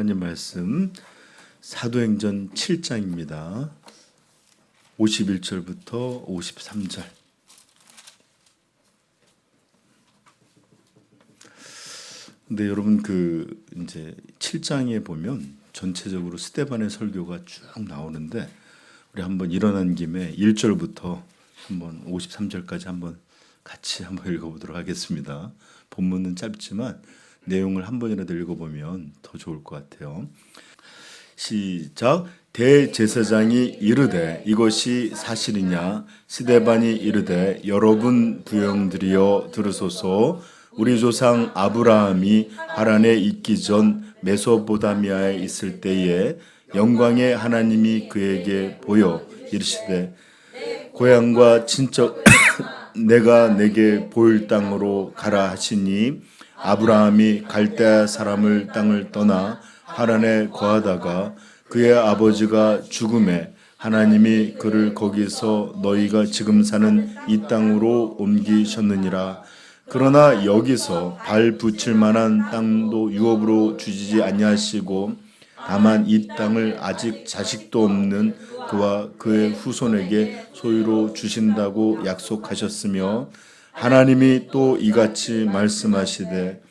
하나님 말씀 사도행전 7장입니다. 51절부터 53절. 근데 여러분 이제 7장에 보면 전체적으로 스데반의 설교가 쭉 나오는데 우리 한번 일어난 김에 1절부터 한번 53절까지 한번 같이 한번 읽어보도록 하겠습니다. 본문은 짧지만 내용을 한 번이라도 읽어보면 더 좋을 것 같아요. 시작. 대제사장이 이르되 이것이 사실이냐? 스데반이 이르되 여러분 부형들이여 들으소서. 우리 조상 아브라함이 하란에 있기 전 메소포타미아에 있을 때에 영광의 하나님이 그에게 보여 이르시되 고향과 친척 내가 내게 보일 땅으로 가라 하시니 아브라함이 갈대아 사람을 땅을 떠나 하란에 거하다가 그의 아버지가 죽음에 하나님이 그를 거기서 너희가 지금 사는 이 땅으로 옮기셨느니라. 그러나 여기서 발 붙일 만한 땅도 유업으로 주시지 아니하시고 다만 이 땅을 아직 자식도 없는 그와 그의 후손에게 소유로 주신다고 약속하셨으며 하나님이 또 이같이 말씀하시되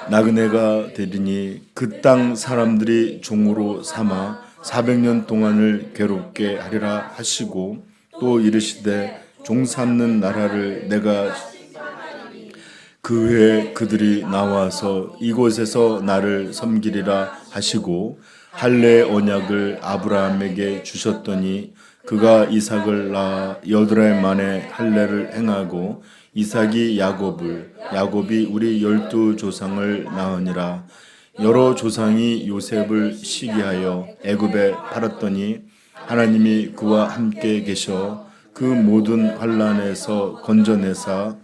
나그네가 되리니 그 땅 사람들이 종으로 삼아 400년 동안을 괴롭게 하리라 하시고 또 이르시되 종 삼는 나라를 내가 그 후에 그들이 나와서 이곳에서 나를 섬기리라 하시고 할례 언약을 아브라함에게 주셨더니 그가 이삭을 낳아 8해 만에 할례를 행하고 이삭이 야곱이 우리 12조상을 낳으니라. 여러 조상이 요셉을 시기하여 애굽에 팔았더니 하나님이 그와 함께 계셔 그 모든 환난에서 건져내사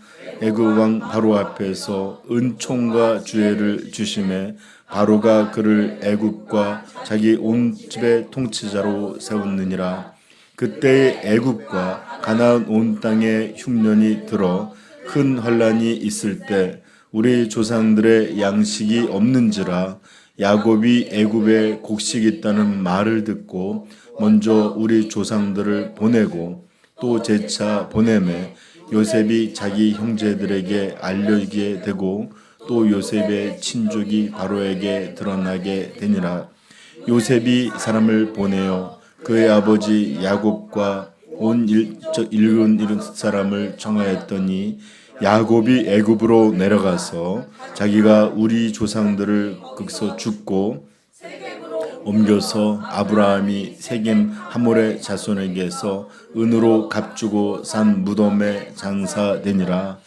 애굽 왕 바로 앞에서 은총과 주애를 주심에 바로가 그를 애굽과 자기 온 집의 통치자로 세웠느니라. 그때 애굽과 가나안 온 땅에 흉년이 들어 큰 환난이 있을 때 우리 조상들의 양식이 없는지라 야곱이 애굽에 곡식이 있다는 말을 듣고 먼저 우리 조상들을 보내고 또 재차 보내매 요셉이 자기 형제들에게 알려지게 되고 또 요셉의 친족이 바로에게 드러나게 되니라. 요셉이 사람을 보내어 그의 아버지 야곱과 온 일흔 사람을 청하였더니 야곱이 애굽으로 내려가서 자기가 우리 조상들을 거기서 죽고 옮겨서 아브라함이 세겜 하몰의 자손에게서 은으로 값주고 산 무덤에 장사되니라.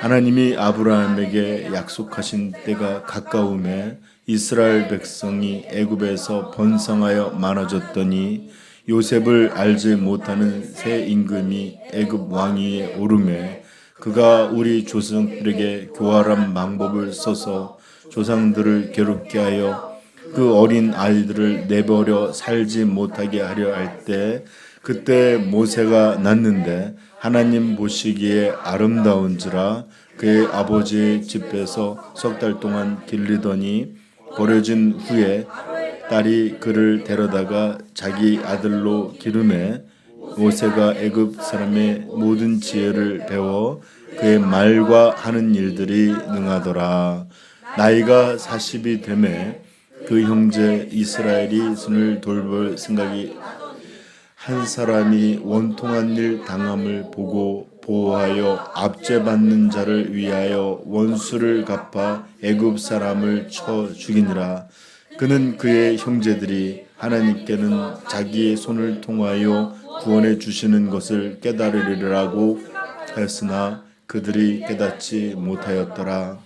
하나님이 아브라함에게 약속하신 때가 가까움에 이스라엘 백성이 애굽에서 번성하여 많아졌더니 요셉을 알지 못하는 새 임금이 애굽 왕위에 오르매 그가 우리 조상들에게 교활한 방법을 써서 조상들을 괴롭게 하여 그 어린 아이들을 내버려 살지 못하게 하려 할 때 그때 모세가 낳는데 하나님 보시기에 아름다운지라 그의 아버지의 집에서 3달 동안 길리더니 버려진 후에 딸이 그를 데려다가 자기 아들로 기르매 모세가 애굽 사람의 모든 지혜를 배워 그의 말과 하는 일들이 능하더라. 나이가 40이 되매 그 형제 이스라엘이 손을 돌볼 생각이 한 사람이 원통한 일 당함을 보고 보호하여 압제받는 자를 위하여 원수를 갚아 애굽 사람을 쳐 죽이니라. 그는 그의 형제들이 하나님께는 자기의 손을 통하여 구원해 주시는 것을 깨달으리라고 하였으나 그들이 깨닫지 못하였더라.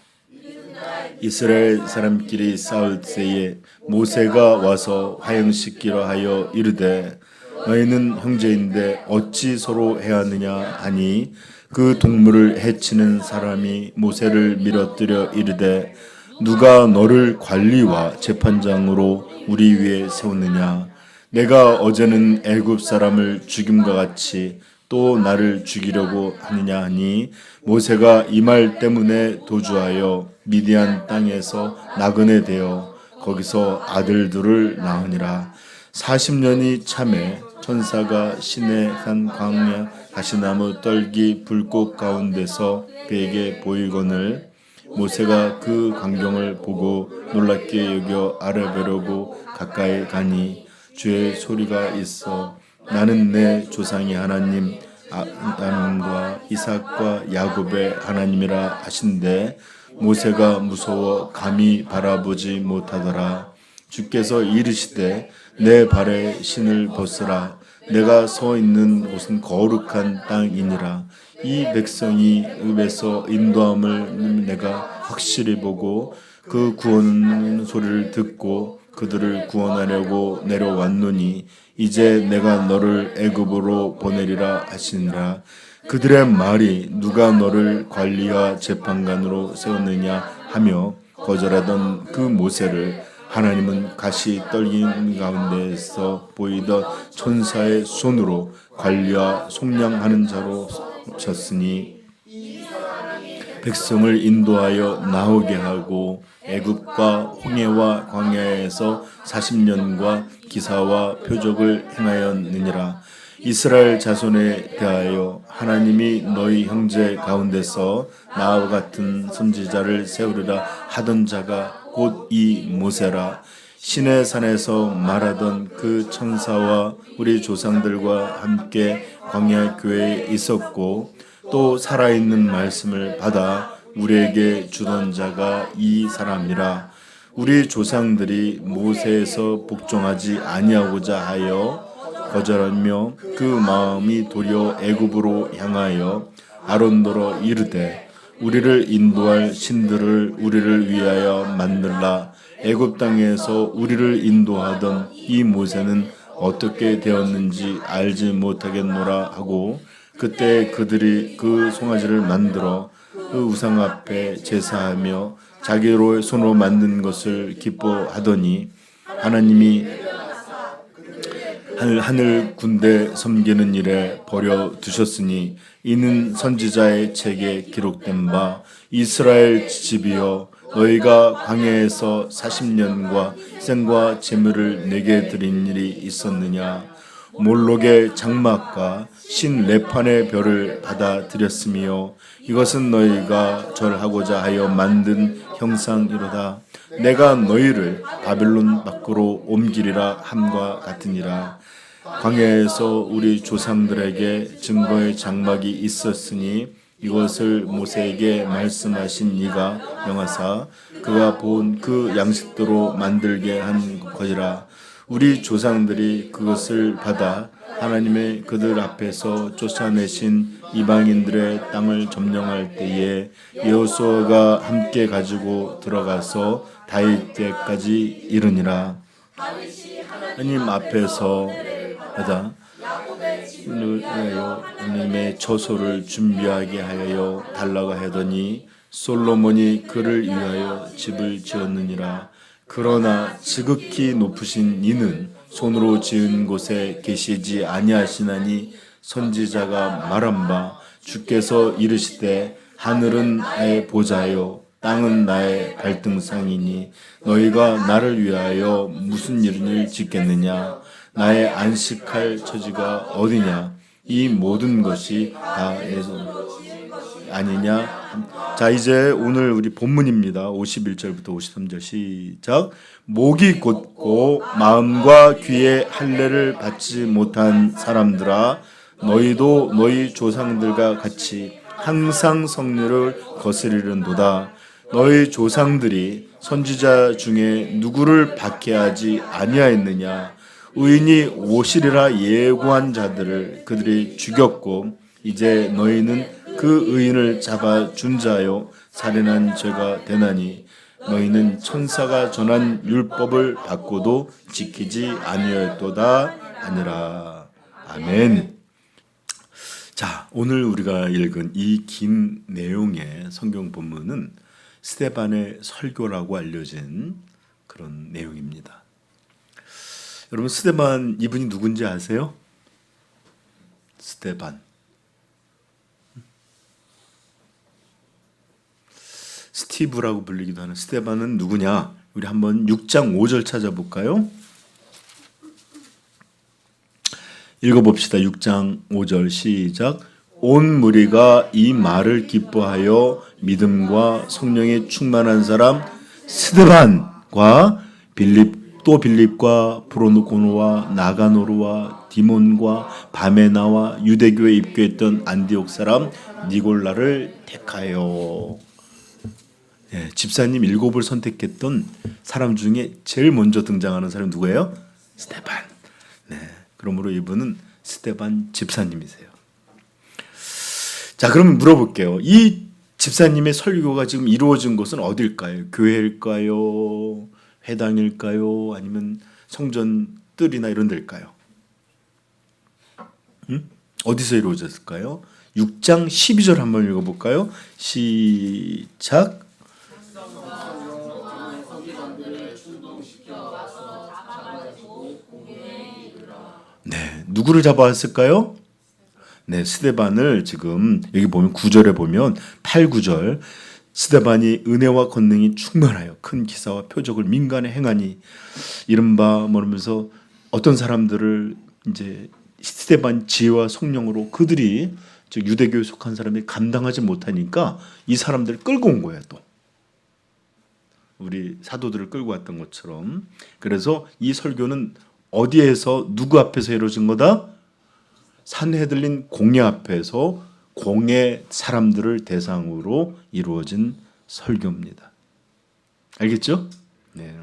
이스라엘 사람끼리 싸울 때에 모세가 와서 화형시키려 하여 이르되 너희는 형제인데 어찌 서로 해하느냐 하니 그 동물을 해치는 사람이 모세를 밀어뜨려 이르되 누가 너를 관리와 재판장으로 우리 위에 세웠느냐? 내가 어제는 애굽 사람을 죽임과 같이 또 나를 죽이려고 하느냐 하니 모세가 이 말 때문에 도주하여 미디안 땅에서 나그네 되어 거기서 아들들을 낳으니라. 40년이 참에 천사가 시내 한 광야 가시나무 떨기 불꽃 가운데서 그에게 보이거늘 모세가 그 광경을 보고 놀랍게 여겨 알아보려고 가까이 가니 주의 소리가 있어 나는 내 조상의 하나님 아브라함과 이삭과 야곱의 하나님이라 하신데 모세가 무서워 감히 바라보지 못하더라. 주께서 이르시되 내 발에 신을 벗으라. 내가 서 있는 곳은 거룩한 땅이니라. 이 백성이 읍에서 인도함을 내가 확실히 보고 그 구원 소리를 듣고 그들을 구원하려고 내려왔노니 이제 내가 너를 애굽으로 보내리라 하시니라. 그들의 말이 누가 너를 관리와 재판관으로 세웠느냐 하며 거절하던 그 모세를 하나님은 가시 떨긴 가운데에서 보이던 천사의 손으로 관리와 속량하는 자로 쳤으니 백성을 인도하여 나오게 하고 애굽과 홍해와 광야에서 40년과 기사와 표적을 행하였느니라. 이스라엘 자손에 대하여 하나님이 너희 형제 가운데서 나와 같은 선지자를 세우리라 하던 자가 곧 이 모세라. 시내 산에서 말하던 그 천사와 우리 조상들과 함께 광야 교회에 있었고 또 살아있는 말씀을 받아 우리에게 주던 자가 이 사람이라. 우리 조상들이 모세에서 복종하지 아니하고자 하여 거절하며 그 마음이 도리어 애굽으로 향하여 아론더러 이르되 우리를 인도할 신들을 우리를 위하여 만들라. 애굽 땅에서 우리를 인도하던 이 모세는 어떻게 되었는지 알지 못하겠노라 하고 그때 그들이 그 송아지를 만들어 그 우상 앞에 제사하며 자기로 손으로 만든 것을 기뻐하더니 하나님이 하늘 군대 섬기는 일에 버려 두셨으니 이는 선지자의 책에 기록된 바 이스라엘 집이여 너희가 광야에서 40년과 생과 제물을 내게 드린 일이 있었느냐. 몰록의 장막과 신 레판의 별을 받아들였으며 이것은 너희가 절하고자 하여 만든 형상이로다. 내가 너희를 바벨론 밖으로 옮기리라 함과 같으니라. 광야에서 우리 조상들에게 증거의 장막이 있었으니 이것을 모세에게 말씀하신 이가 명하사 그가 본 그 양식대로 만들게 한 것이라. 우리 조상들이 그것을 받아 하나님의 그들 앞에서 쫓아내신 이방인들의 땅을 점령할 때에 여호수아가 함께 가지고 들어가서 다윗 때까지 이르니라. 하나님 앞에서 하다 하나님의 처소를 준비하게 하여 달라고 하더니 솔로몬이 그를 위하여 집을 지었느니라. 그러나 지극히 높으신 이는 손으로 지은 곳에 계시지 아니하시나니 선지자가 말한 바 주께서 이르시되 하늘은 나의 보좌요 땅은 나의 발등상이니 너희가 나를 위하여 무슨 일을 짓겠느냐. 나의 안식할 처지가 어디냐. 이 모든 것이 다 내서 아니냐. 자, 이제 오늘 우리 본문입니다. 51절부터 53절 시작. 목이 곧고 마음과 귀에 할례를 받지 못한 사람들아 너희도 너희 조상들과 같이 항상 성례를 거스리는도다. 너희 조상들이 선지자 중에 누구를 박해하지 아니하였느냐. 의인이 오시리라 예고한 자들을 그들이 죽였고 이제 너희는 그 의인을 잡아 준 자요 살인한 죄가 되나니 너희는 천사가 전한 율법을 받고도 지키지 아니하였도다 아니라. 아멘. 자, 오늘 우리가 읽은 이 긴 내용의 성경 본문은 스데반의 설교라고 알려진 그런 내용입니다. 여러분, 스데반 이분이 누군지 아세요? 스데반. 스티브라고 불리기도 하는 스데반은 누구냐? 우리 한번 6장 5절 찾아볼까요? 읽어봅시다. 6장 5절 시작. 온 무리가 이 말을 기뻐하여 믿음과 성령에 충만한 사람 스데반과 빌립과 브로노고노와 나가노르와 디몬과 바메나와 유대교에 입교했던 안디옥 사람 니골라를 택하여. 예, 집사님 7을 선택했던 사람 중에 제일 먼저 등장하는 사람이 누구예요? 스데반. 네, 그러므로 이분은 스데반 집사님이세요. 자, 그러면 물어볼게요. 이 집사님의 설교가 지금 이루어진 곳은 어딜까요? 교회일까요? 회당일까요? 아니면 성전뜰이나 이런 데일까요? 어디서 이루어졌을까요? 6장 12절 한번 읽어볼까요? 시작. 네, 누구를 잡아왔을까요? 네, 스데반을 지금 여기 보면 9절에 보면 8, 9절 스데반이 은혜와 권능이 충만하여 큰 기사와 표적을 민간에 행하니 이른바 뭐라면서 어떤 사람들을 이제 스데반 지혜와 성령으로 그들이 즉 유대교에 속한 사람이 감당하지 못하니까 이 사람들을 끌고 온 거예요. 또 우리 사도들을 끌고 왔던 것처럼. 그래서 이 설교는 어디에서 누구 앞에서 이루어진 거다? 산헤들린 공회 앞에서 공회 사람들을 대상으로 이루어진 설교입니다. 알겠죠? 네.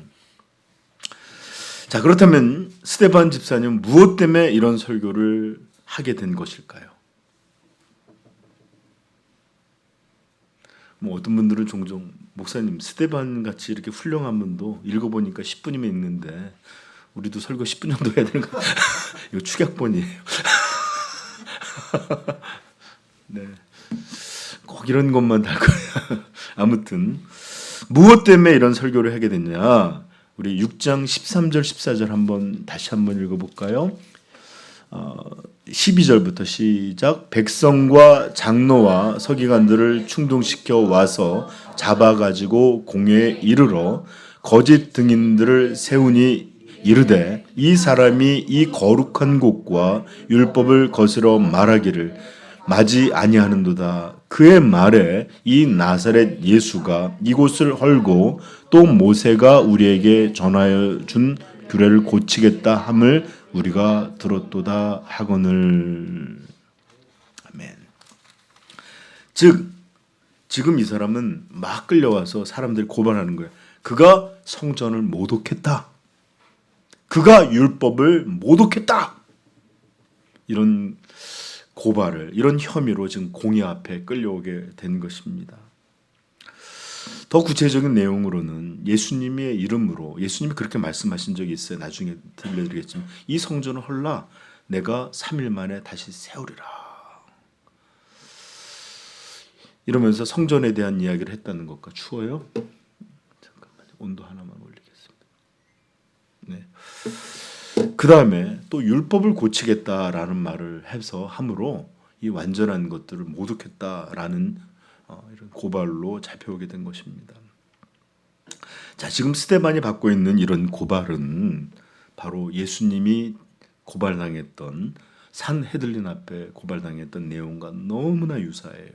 자, 그렇다면 스데반 집사님은 무엇 때문에 이런 설교를 하게 된 것일까요? 뭐 어떤 분들은 종종 목사님 스데반 같이 이렇게 훌륭한 분도 읽어보니까 10분이면 읽는데 우리도 설교 10분 정도 해야 되는 거 이거 축약본이에요. 네, 꼭 이런 것만 달 거야. 아무튼 무엇 때문에 이런 설교를 하게 됐냐? 우리 6장 13절 14절 한번 다시 한번 읽어볼까요? 12절부터 시작. 백성과 장로와 서기관들을 충동시켜 와서 잡아가지고 공회에 이르러 거짓 증인들을 세우니 이르되 이 사람이 이 거룩한 곳과 율법을 거스러 말하기를 마지 아니하는도다. 그의 말에 이 나사렛 예수가 이곳을 헐고 또 모세가 우리에게 전하여 준 규례를 고치겠다 함을 우리가 들었도다 하거늘. 아멘. 즉 지금 이 사람은 막 끌려와서 사람들이 고발하는 거예요. 그가 성전을 모독했다. 그가 율법을 모독했다. 이런 고발을, 이런 혐의로 지금 공회 앞에 끌려오게 된 것입니다. 더 구체적인 내용으로는 예수님의 이름으로, 예수님이 그렇게 말씀하신 적이 있어요. 나중에 들려드리겠지만 이 성전을 헐라 내가 3일 만에 다시 세우리라. 이러면서 성전에 대한 이야기를 했다는 것과 추워요? 잠깐만요. 온도 하나만 올리겠습니다. 네. 그 다음에 또 율법을 고치겠다라는 말을 해서 함으로 이 완전한 것들을 모독했다라는 이런 고발로 잡혀오게 된 것입니다. 자, 지금 스데반이 받고 있는 이런 고발은 바로 예수님이 고발당했던 산헤들린 앞에 고발당했던 내용과 너무나 유사해요.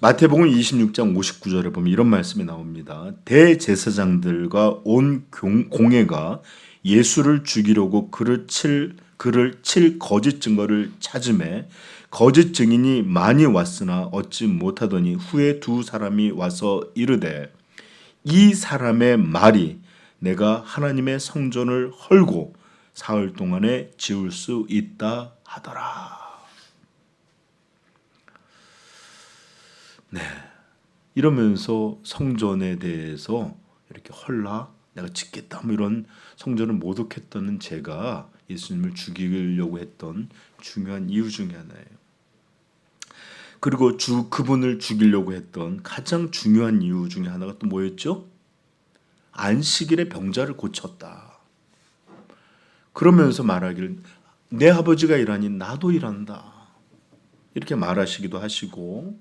마태복음 26장 59절에 보면 이런 말씀이 나옵니다. 대제사장들과 온 공회가 예수를 죽이려고 그를 칠 거짓 증거를 찾음에 거짓 증인이 많이 왔으나 얻지 못하더니 후에 두 사람이 와서 이르되 이 사람의 말이 내가 하나님의 성전을 헐고 사흘 동안에 지을 수 있다 하더라. 네, 이러면서 성전에 대해서 이렇게 헐라 내가 짓겠다 뭐 이런 성전을 모독했다는 죄가 예수님을 죽이려고 했던 중요한 이유 중에 하나예요. 그리고 그분을 죽이려고 했던 가장 중요한 이유 중에 하나가 또 뭐였죠? 안식일에 병자를 고쳤다. 그러면서 말하기를 내 아버지가 일하니 나도 일한다. 이렇게 말하시기도 하시고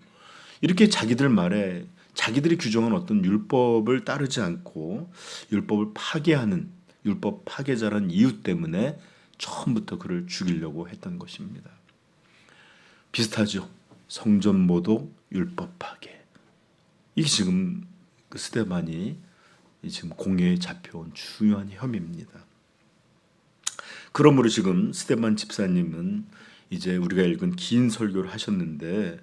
이렇게 자기들 말에 자기들이 규정한 어떤 율법을 따르지 않고 율법을 파괴하는 율법 파괴자라는 이유 때문에 처음부터 그를 죽이려고 했던 것입니다. 비슷하죠. 성전모독, 율법 파괴. 이게 지금 그 스데반이 지금 공회에 잡혀온 중요한 혐의입니다. 그러므로 지금 스데반 집사님은 이제 우리가 읽은 긴 설교를 하셨는데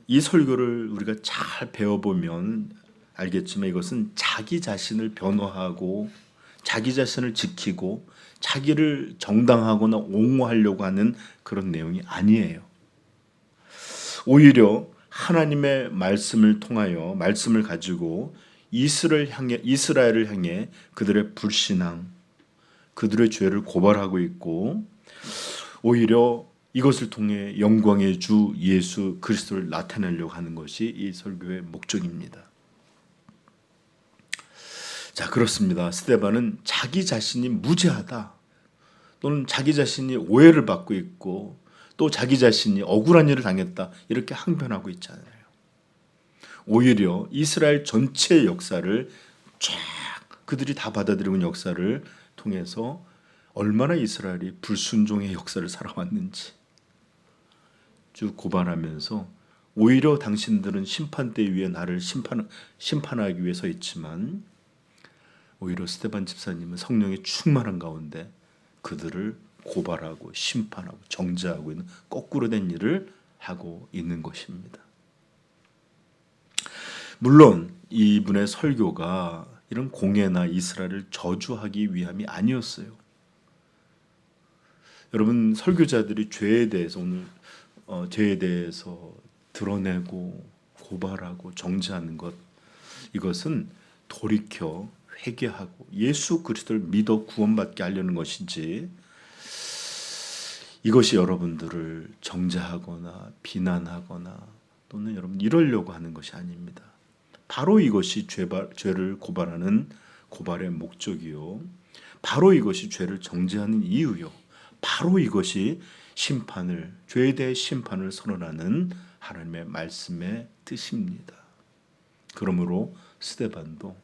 이 설교를 우리가 잘 배워보면 알겠지만 이것은 자기 자신을 변호하고 자기 자신을 지키고 자기를 정당하거나 옹호하려고 하는 그런 내용이 아니에요. 오히려 하나님의 말씀을 통하여 말씀을 가지고 이스라엘을 향해 그들의 불신앙, 그들의 죄를 고발하고 있고 오히려 이것을 통해 영광의 주 예수 그리스도를 나타내려고 하는 것이 이 설교의 목적입니다. 자, 그렇습니다. 스데반은 자기 자신이 무죄하다 또는 자기 자신이 오해를 받고 있고 또 자기 자신이 억울한 일을 당했다 이렇게 항변하고 있잖아요. 오히려 이스라엘 전체의 역사를 쫙 그들이 다 받아들이고 있는 역사를 통해서 얼마나 이스라엘이 불순종의 역사를 살아왔는지 쭉 고발하면서 오히려 당신들은 심판대 위에 나를 심판하기 위해 서 있지만 오히려 스데반 집사님은 성령의 충만한 가운데 그들을 고발하고 심판하고 정죄하고 있는 거꾸로 된 일을 하고 있는 것입니다. 물론 이분의 설교가 이런 공예나 이스라엘을 저주하기 위함이 아니었어요. 여러분 설교자들이 죄에 대해서 오늘 죄에 대해서 드러내고 고발하고 정죄하는 것 이것은 돌이켜 회개하고 예수 그리스도를 믿어 구원받게 하려는 것이지 이것이 여러분들을 정죄하거나 비난하거나 또는 여러분 이러려고 하는 것이 아닙니다. 바로 이것이 죄를 고발하는 고발의 목적이요. 바로 이것이 죄를 정죄하는 이유요. 바로 이것이 심판을 죄에 대해 심판을 선언하는 하나님의 말씀의 뜻입니다. 그러므로 스데반도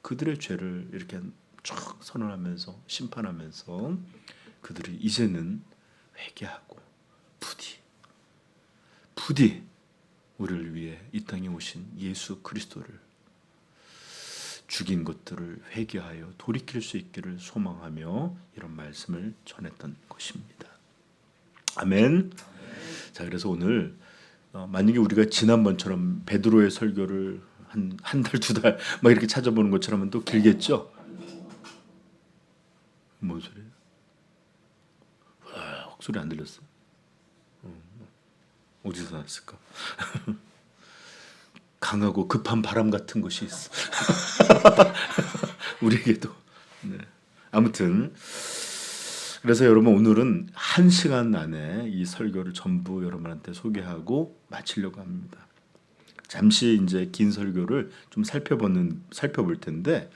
그들의 죄를 이렇게 쫙 선언하면서 심판하면서 그들이 이제는 회개하고 부디 우리를 위해 이 땅에 오신 예수 그리스도를 죽인 것들을 회개하여 돌이킬 수 있기를 소망하며 이런 말씀을 전했던 것입니다. 아멘. 자, 그래서 오늘 만약에 우리가 지난번처럼 베드로의 설교를 한 달, 두 달 막 이렇게 찾아보는 것처럼 또 길겠죠? 뭔 소리야? 소리 안 들렸어? 어디서 났을까? 강하고 급한 바람 같은 것이 있어. 우리에게도. 네. 아무튼 그래서 여러분 오늘은 1시간 안에 이 설교를 전부 여러분한테 소개하고 마치려고 합니다. 잠시 이제 긴 설교를 좀 살펴볼 텐데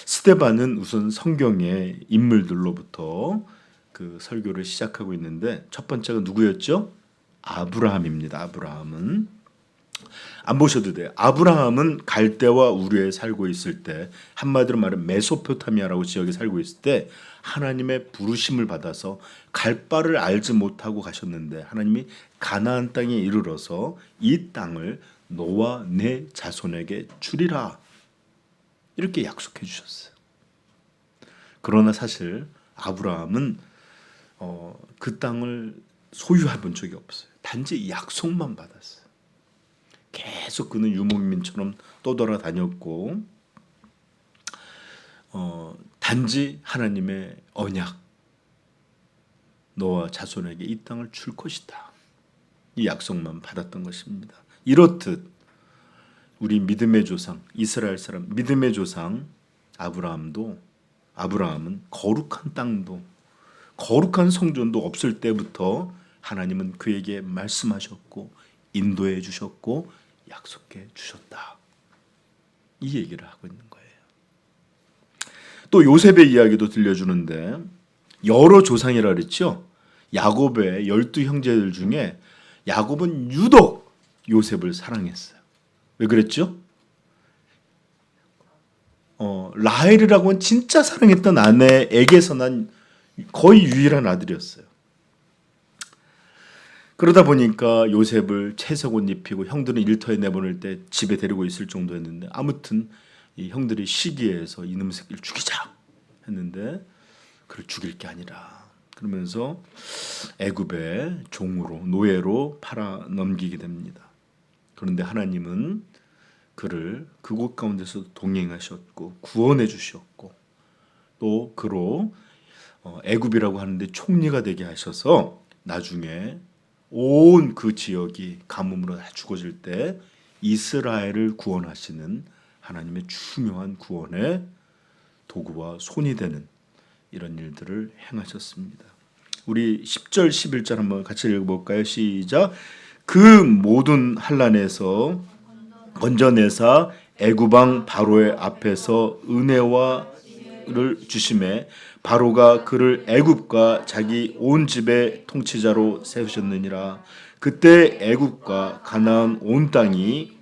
스데반은 우선 성경의 인물들로부터 그 설교를 시작하고 있는데 첫 번째가 누구였죠? 아브라함입니다. 아브라함은 안 보셔도 돼요. 아브라함은 갈대와 우르에 살고 있을 때 한마디로 말하면 메소포타미아라고 지역에 살고 있을 때 하나님의 부르심을 받아서 갈 바를 알지 못하고 가셨는데 하나님이 가나안 땅에 이르러서 이 땅을 너와 내 자손에게 주리라 이렇게 약속해 주셨어요. 그러나 사실 아브라함은 그 땅을 소유해 본 적이 없어요. 단지 약속만 받았어요. 계속 그는 유목민처럼 떠돌아다녔고 단지 하나님의 언약 너와 자손에게 이 땅을 줄 것이다. 이 약속만 받았던 것입니다. 이렇듯 우리 믿음의 조상 이스라엘 사람 믿음의 조상 아브라함은 거룩한 땅도 거룩한 성전도 없을 때부터 하나님은 그에게 말씀하셨고 인도해 주셨고 약속해 주셨다. 이 얘기를 하고 있는 거예요. 또 요셉의 이야기도 들려주는데 여러 조상이라 그랬죠. 야곱의 12 형제들 중에 야곱은 유독 요셉을 사랑했어요. 왜 그랬죠? 라헬이라고는 진짜 사랑했던 아내에게서 난 거의 유일한 아들이었어요. 그러다 보니까 요셉을 채색 옷 입히고 형들은 일터에 내보낼 때 집에 데리고 있을 정도였는데, 아무튼 이 형들이 시기해서 이놈 새끼를 죽이자 했는데, 그를 죽일 게 아니라 그러면서 애굽의 종으로, 노예로 팔아 넘기게 됩니다. 그런데 하나님은 그를 그곳 가운데서 동행하셨고 구원해 주셨고, 또 그로 애굽이라고 하는데 총리가 되게 하셔서 나중에 온 그 지역이 가뭄으로 다 죽어질 때 이스라엘을 구원하시는 하나님의 중요한 구원의 도구와 손이 되는 이런 일들을 행하셨습니다. 우리 10절 11절 한번 같이 읽어볼까요? 시작. 그 모든 환난에서 건져내사 애굽왕 바로의 앞에서 은혜와를 주심에 바로가 그를 애굽과 자기 온 집의 통치자로 세우셨느니라. 그때 애굽과 가나안 온 땅이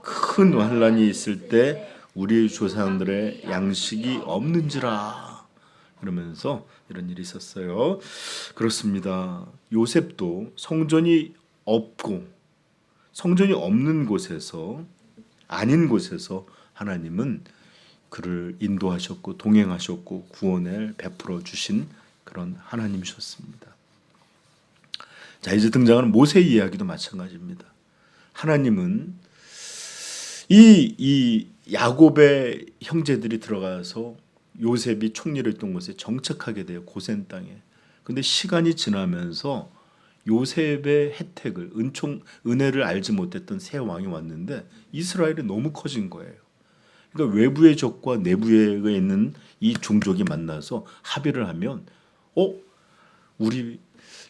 큰 환난이 있을 때 우리 조상들의 양식이 없는지라. 그러면서 이런 일이 있었어요. 그렇습니다. 요셉도 성전이 없는 곳에서, 아닌 곳에서 하나님은 그를 인도하셨고 동행하셨고 구원을 베풀어 주신 그런 하나님이셨습니다. 자, 이제 등장하는 모세 이야기도 마찬가지입니다. 하나님은 이 야곱의 형제들이 들어가서 요셉이 총리를 했던 곳에 정착하게 돼요. 고센 땅에. 근데 시간이 지나면서 요셉의 혜택을, 은혜를 알지 못했던 새 왕이 왔는데 이스라엘이 너무 커진 거예요. 그러니까 외부의 적과 내부에 있는 이 종족이 만나서 합의를 하면 우리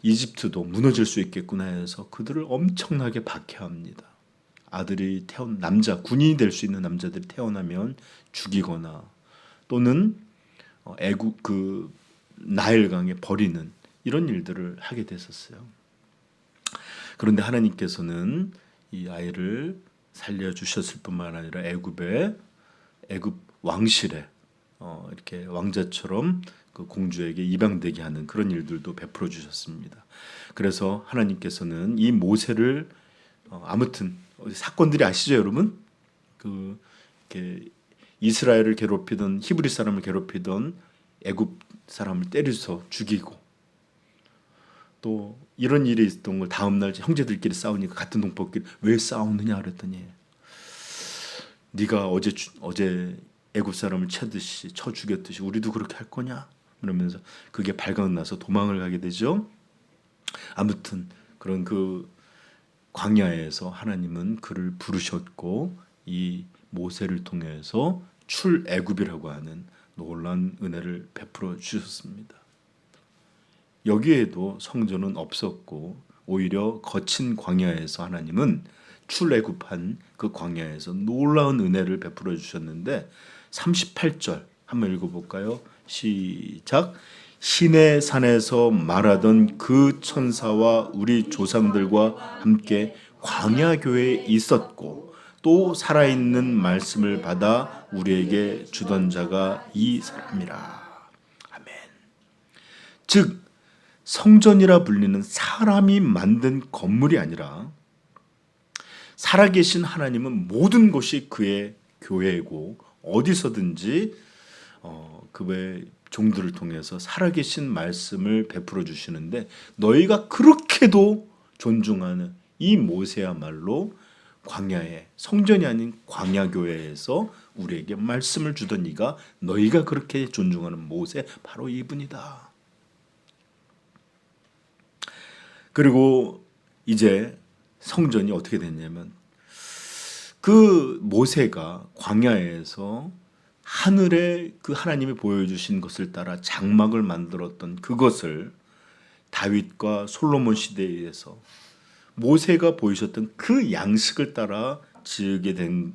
이집트도 무너질 수 있겠구나 해서 그들을 엄청나게 박해합니다. 아들이 남자 군인이 될 수 있는 남자들이 태어나면 죽이거나 또는 애국 그 나일강에 버리는 이런 일들을 하게 됐었어요. 그런데 하나님께서는 이 아이를 살려주셨을 뿐만 아니라 애굽 왕실에 이렇게 왕자처럼 그 공주에게 입양되게 하는 그런 일들도 베풀어 주셨습니다. 그래서 하나님께서는 이 모세를 아무튼 사건들이 아시죠, 여러분? 이렇게 이스라엘을 괴롭히던 히브리 사람을 괴롭히던 애굽 사람을 때려서 죽이고, 또 이런 일이 있었던 걸 다음 날 형제들끼리 싸우니까 같은 동포끼리 왜 싸우느냐 그랬더니 네가 어제 애굽 사람을 쳐 죽였듯이 우리도 그렇게 할 거냐? 그러면서 그게 발각나서 도망을 가게 되죠. 아무튼 그런 그 광야에서 하나님은 그를 부르셨고 이 모세를 통해서 출애굽이라고 하는 놀라운 은혜를 베풀어 주셨습니다. 여기에도 성전은 없었고 오히려 거친 광야에서 하나님은 출애굽한 그 광야에서 놀라운 은혜를 베풀어 주셨는데 38절 한번 읽어볼까요? 시작. 시내 산에서 말하던 그 천사와 우리 조상들과 함께 광야 교회에 있었고 또 살아있는 말씀을 받아 우리에게 주던 자가 이 사람이라. 아멘. 즉 성전이라 불리는 사람이 만든 건물이 아니라 살아계신 하나님은 모든 곳이 그의 교회이고 어디서든지 그의 종들을 통해서 살아계신 말씀을 베풀어 주시는데, 너희가 그렇게도 존중하는 이 모세야말로 광야에, 성전이 아닌 광야 교회에서 우리에게 말씀을 주던 이가 너희가 그렇게 존중하는 모세 바로 이분이다. 그리고 이제 성전이 어떻게 됐냐면 그 모세가 광야에서 하늘에 그 하나님이 보여주신 것을 따라 장막을 만들었던 그것을 다윗과 솔로몬 시대에서 모세가 보이셨던 그 양식을 따라 지으게 된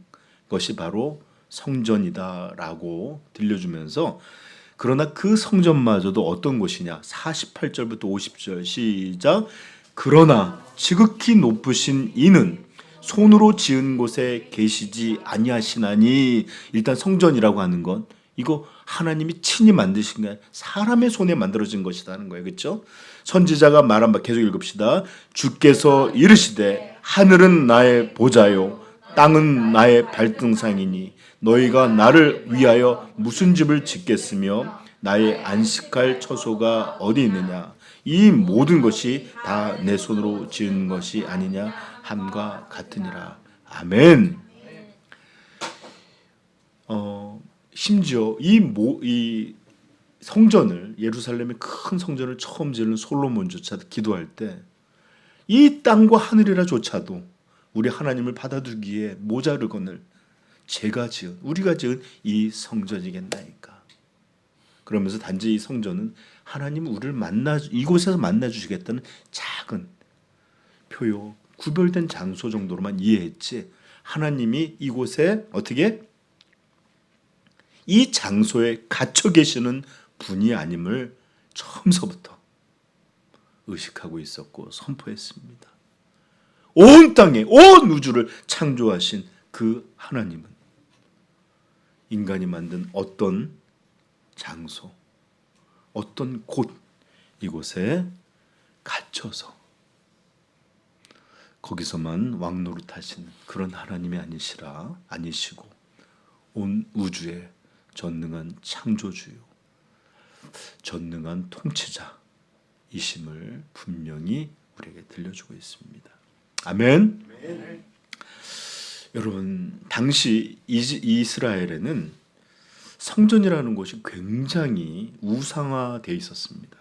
것이 바로 성전이다라고 들려주면서, 그러나 그 성전마저도 어떤 곳이냐? 48절부터 50절 시작. 그러나 지극히 높으신 이는 손으로 지은 곳에 계시지 아니하시나니. 일단 성전이라고 하는 건 이거 하나님이 친히 만드신 게 아니라 사람의 손에 만들어진 것이라는 거예요. 그렇죠? 선지자가 말한 바 계속 읽읍시다. 주께서 이르시되 하늘은 나의 보좌요 땅은 나의 발등상이니 너희가 나를 위하여 무슨 집을 짓겠으며 나의 안식할 처소가 어디 있느냐. 이 모든 것이 다 내 손으로 지은 것이 아니냐 함과 같으니라. 아멘. 심지어 이 성전을, 예루살렘의 큰 성전을 처음 지은 솔로몬조차도 기도할 때 이 땅과 하늘이라조차도 우리 하나님을 받아두기에 모자르거늘 우리가 지은 이 성전이겠나이까. 그러면서 단지 이 성전은 하나님 우리를 이곳에서 만나 주시겠다는 작은 표요, 구별된 장소 정도로만 이해했지, 하나님이 이곳에 어떻게 이 장소에 갇혀 계시는 분이 아님을 처음서부터 의식하고 있었고 선포했습니다. 온 땅에 온 우주를 창조하신 그 하나님은 인간이 만든 어떤 장소, 어떤 곳, 이곳에 갇혀서 거기서만 왕노릇하시는 그런 하나님이 아니시고 온 우주의 전능한 창조주요, 전능한 통치자이심을 분명히 우리에게 들려주고 있습니다. 아멘. 여러분, 당시 이스라엘에는 성전이라는 곳이 굉장히 우상화되어 있었습니다.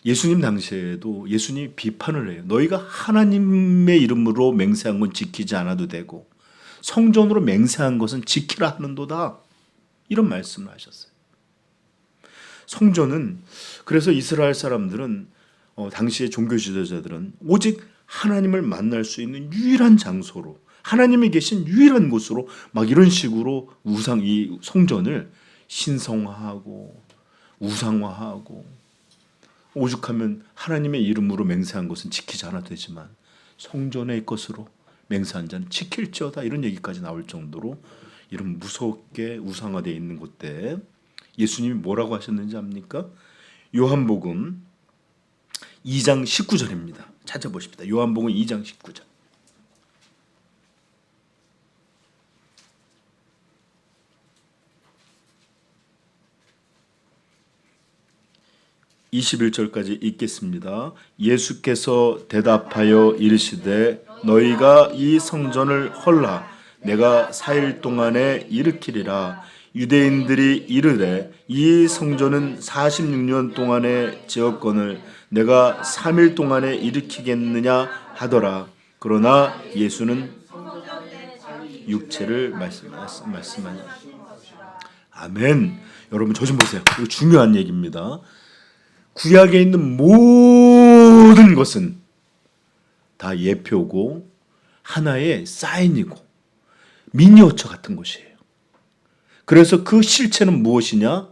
예수님 당시에도 예수님이 비판을 해요. 너희가 하나님의 이름으로 맹세한 건 지키지 않아도 되고 성전으로 맹세한 것은 지키라 하는도다. 이런 말씀을 하셨어요. 성전은, 그래서 이스라엘 사람들은 당시의 종교 지도자들은 오직 하나님을 만날 수 있는 유일한 장소로, 하나님이 계신 유일한 곳으로 막 이런 식으로 이 성전을 신성화하고 우상화하고, 오죽하면 하나님의 이름으로 맹세한 것은 지키지 않아도 되지만 성전의 것으로 맹세한 자는 지킬지어다, 이런 얘기까지 나올 정도로 이런 무섭게 우상화되어 있는 곳에 예수님이 뭐라고 하셨는지 압니까? 요한복음 2장 19절입니다. 찾아보십시다. 요한복음 2장 19절. (21절까지) 읽겠습니다. 예수께서 대답하여 이르시되 너희가 이 성전을 헐라 내가 4일 동안에 일으키리라. 유대인들이 이르되 이 성전은 46년 동안에 지었거늘 내가 3일 동안에 일으키겠느냐 하더라. 그러나 예수는 육체를 말씀하니. 아멘. 여러분, 저 좀 보세요. 이거 중요한 얘기입니다. 구약에 있는 모든 것은 다 예표고 하나의 사인이고 미니어처 같은 것이에요. 그래서 그 실체는 무엇이냐?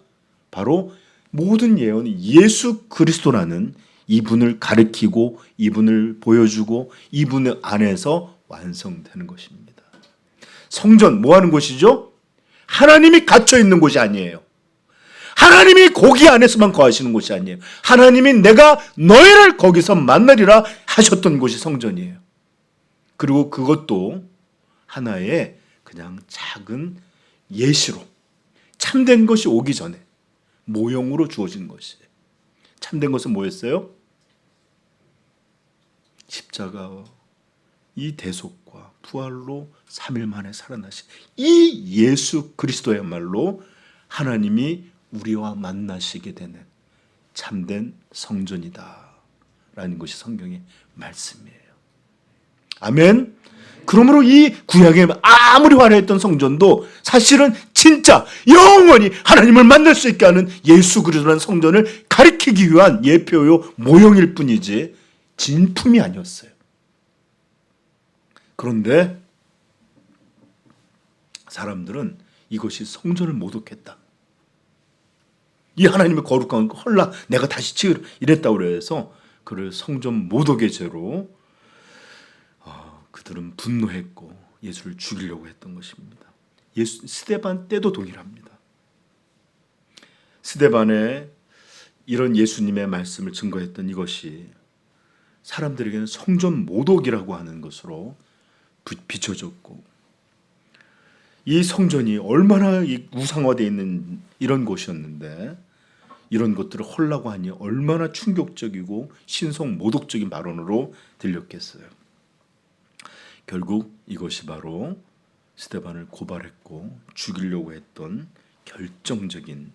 바로 모든 예언이 예수 그리스도라는 이분을 가리키고 이분을 보여주고 이분 안에서 완성되는 것입니다. 성전, 뭐 하는 곳이죠? 하나님이 갇혀 있는 곳이 아니에요. 하나님이 거기 안에서만 거하시는 곳이 아니에요. 하나님이 내가 너희를 거기서 만나리라 하셨던 곳이 성전이에요. 그리고 그것도 하나의 그냥 작은 예시로, 참된 것이 오기 전에 모형으로 주어진 것이에요. 참된 것은 뭐였어요? 십자가와 이 대속과 부활로 3일 만에 살아나신 이 예수 그리스도야말로 하나님이 우리와 만나시게 되는 참된 성전이다 라는 것이 성경의 말씀이에요. 아멘. 그러므로 이 구약에 아무리 화려했던 성전도 사실은 진짜 영원히 하나님을 만날 수 있게 하는 예수 그리스도라는 성전을 가리키기 위한 예표요 모형일 뿐이지 진품이 아니었어요. 그런데 사람들은 이것이 성전을 모독했다. 이 하나님의 거룩한 거 헐라 내가 다시 지으라 이랬다고 그래서 그를 성전 모독의 죄로 그들은 분노했고 예수를 죽이려고 했던 것입니다. 스데반 때도 동일합니다. 스데반의 이런 예수님의 말씀을 증거했던 이것이 사람들에게는 성전 모독이라고 하는 것으로 비춰졌고, 이 성전이 얼마나 우상화되어 있는 이런 곳이었는데 이런 것들을 헐라고 하니 얼마나 충격적이고 신성 모독적인 발언으로 들렸겠어요. 결국 이것이 바로 스데반을 고발했고 죽이려고 했던 결정적인,